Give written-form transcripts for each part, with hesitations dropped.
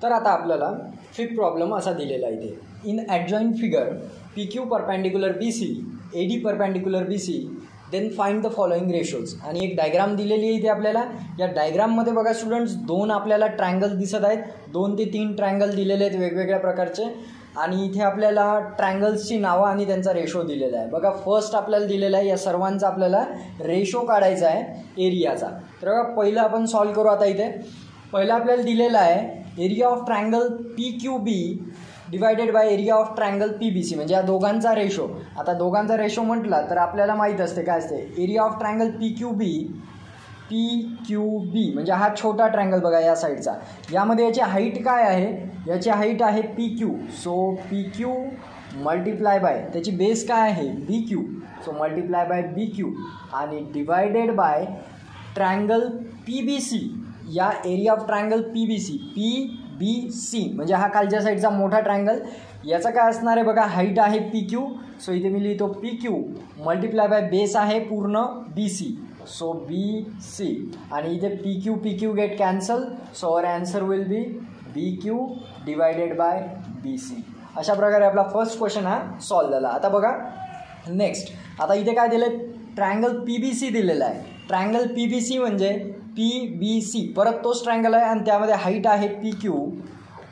तर आता आपल्याला फिफ्थ प्रॉब्लेम असा दिलेला आहे इथे. In adjoint figure P Q perpendicular B C A D perpendicular B C then find the following ratios. आणि एक डायग्राम दिलेली आहे इथे आपल्याला. या डायग्राममध्ये बघा स्टुडंट्स दोन आपल्याला ट्रायंगल दिसत आहेत, 2 ते 3 ट्रायंगल दिलेले आहेत वेगवेगळ्या प्रकारचे. आणि इथे आपल्याला ट्रायंगल्सची नावं आणि त्यांचा रेशो दिलेला आहे. बघा फर्स्ट आपल्याला दिलेला आहे, या सर्वांचा आपल्याला रेशो काढायचा आहे एरियाचा. तर बघा पहिलं आपण सॉल्व करू. आता इथे पहिलं आपल्याला दिलेलं आहे area of triangle P Q B divided by area of triangle P B C, म्हणजे या दोघांचा रेशो. आता दोघांचा रेशो म्हटला तर आपल्याला माहीत असते काय असते. Area of triangle P Q B म्हणजे हा छोटा ट्रायंगल बघा या साईडचा, यामध्ये याची हाईट काय आहे, याची हाईट आहे P Q. So P Q multiply by त्याची बेस काय आहे B Q, so multiply by B Q आणि divided by triangle P B C. या area of triangle P B C म्हणजे हा खालच्या साईडचा मोठा ट्रायंगल, याचा काय असणार आहे बघा हाईट आहे पी क्यू. सो इथे मी लिहितो P Q multiply by base आहे पूर्ण B C, so B C. आणि इथे P Q get cancel, so our answer will be B Q divided by B C. अशा प्रकारे आपला फर्स्ट क्वेश्चन हा सॉल्व झाला. आता बघा नेक्स्ट, आता इथे काय दिलं आहे ट्रायंगल पी बी सी दिलेला आहे. ट्रायंगल पी बी सी म्हणजे पी बी सी परत तोच ट्रायंगल आहे आणि त्यामध्ये हाईट आहे P Q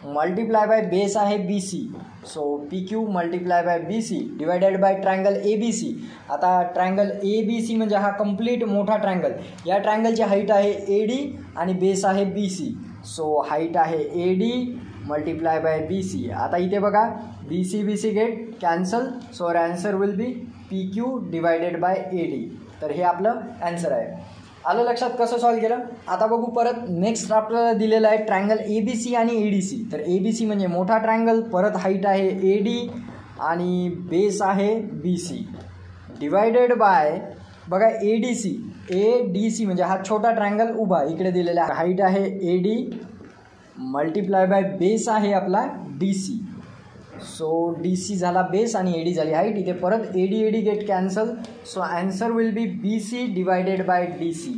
multiply by base आहे B C, so P Q multiply by B C divided by triangle A B C. आता ट्रायंगल ए बी सी म्हणजे हा कंप्लीट मोठा ट्रायंगल, या ट्रायंगलची हाईट आहे ए डी आणि बेस आहे बी सी, सो हाईट आहे A D multiply by B C. आता इथे बघा B C get cancel, so our answer will be P Q divided by A D. तर हे आपलं ॲन्सर आहे. आलं लक्षात कसं सॉल्व केलं. आता बघू परत नेक्स्ट आपल्याला दिलेलं आहे ट्रायंगल ए बी सी आणि ए डी सी. तर ए बी सी म्हणजे मोठा ट्रायंगल, परत हाईट आहे ए डी आणि बेस आहे बी सी डिवायडेड बाय बघा ए डी सी म्हणजे हा छोटा ट्रायंगल उभा इकडे दिलेला आहे, हाईट आहे A D multiply by base आहे आपला D C, so D C झाला बेस आणि ए डी झाली हाईट. इथे परत A D get cancel, so answer will be B C divided by D C.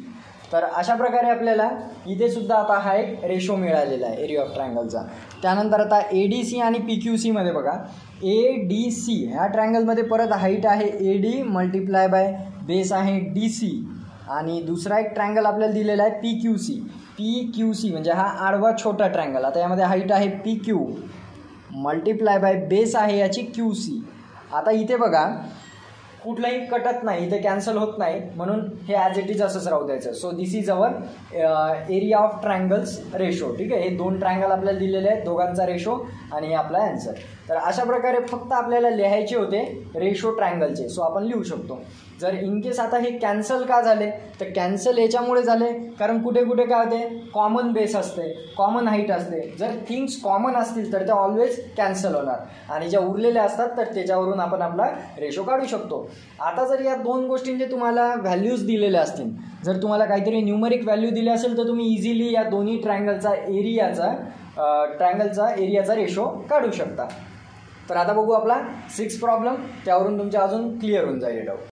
तर अशा प्रकारे आपल्याला इथे सुद्धा आता हा एक रेशो मिळालेला आहे एरिया ऑफ ट्रायंगलचा. त्यानंतर आता ए डी सी आणि पी क्यू सीमध्ये बघा ए डी सी ह्या ट्रायंगलमध्ये परत हाईट आहे A D multiply by base आहे डी सी आणि दुसरा एक ट्रायंगल आपल्याला दिलेला आहे पी क्यू सी म्हणजे हा आडवा छोटा ट्रायंगल. आता यामध्ये हाईट आहे P Q multiply by base आहे याची क्यू सी. आता इथे बघा कुठलाही कटत नाही, इथे कॅन्सल होत नाही, म्हणून हे ॲज इट इज असंच राहू द्यायचं. So this is our area of triangles ratio. ठीक आहे, हे 2 ट्रायंगल आपल्याला दिलेले आहेत, दोघांचा रेशो आणि हे आपला ॲन्सर. तर अशा प्रकारे फक्त आपल्याला लिहायचे होते रेशो ट्रायंगलचे, सो आपण लिहू शकतो. जर इन केस आता हे कॅन्सल का झाले तर कॅन्सल याच्यामुळे झाले कारण कुठे कुठे काय होते कॉमन बेस असते, कॉमन हाईट असते. जर थिंग्स कॉमन असतील तर त्या ऑलवेज कॅन्सल होणार आणि ज्या उरलेल्या असतात तर त्याच्यावरून आपण आपला रेशो काढू शकतो. आता जर या 2 गोष्टींचे तुम्हाला व्हॅल्यूज दिलेल्या असतील, जर तुम्हाला काहीतरी न्यूमरिक व्हॅल्यू दिली असेल तर तुम्ही इझिली या दोन्ही ट्रायंगलचा एरियाचा रेशो काढू शकता. तर आता बघू आपला 6th प्रॉब्लेम, त्यावरून तुमच्या अजून क्लिअर होऊन जाईल डाऊट.